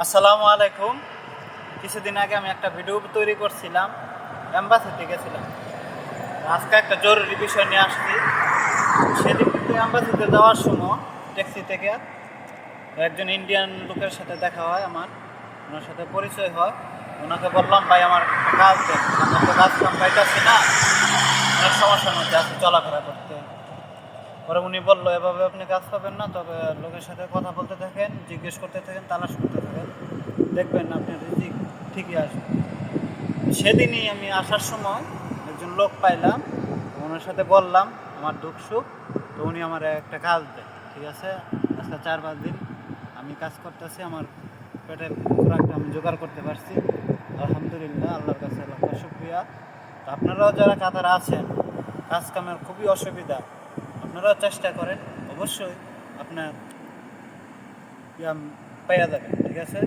আসসালামু আলাইকুম। কিছুদিন আগে আমি একটা ভিডিও তৈরি করছিলাম, অ্যাম্বাসিতে গেছিলাম। আজকে একটা জরুরি বিষয় নিয়ে আসছি। সেদিন কিন্তু অ্যাম্বাসিতে যাওয়ার সময় ট্যাক্সি থেকে একজন ইন্ডিয়ান লোকের সাথে দেখা হয় আমার, ওনার সাথে পরিচয় হয়। ওনাকে বললাম, ভাই আমার একটা কাজ দেন, আমার তো কাজ কাম পাইতেছি না, অনেক সমস্যার মধ্যে আছে চলাফেরা করতে। পরে উনি বললো, এভাবে আপনি কাজ পাবেন না, তবে লোকের সাথে কথা বলতে থাকেন, জিজ্ঞেস করতে থাকেন, তালাশ করতে থাকেন, দেখবেন আপনার রিজিক ঠিকই আসবে। সেদিনই আমি আসার সময় একজন লোক পাইলাম, ওনার সাথে বললাম আমার দুঃখ সুখ, তো উনি আমার একটা কাজ দেয়। ঠিক আছে, আজকে 4-5 দিন আমি কাজ করতেছি, আমার পেটের খোরাকটা আমি জোগাড় করতে পারছি, আলহামদুলিল্লাহ, আল্লাহর কাছে লাখ শুকরিয়া। তো আপনারাও যারা কাতারে আছেন, কাজ কামের খুবই অসুবিধা, আপনারাও চেষ্টা করেন, অবশ্যই আপনার পাইয়া যাবেন। ঠিক আছে।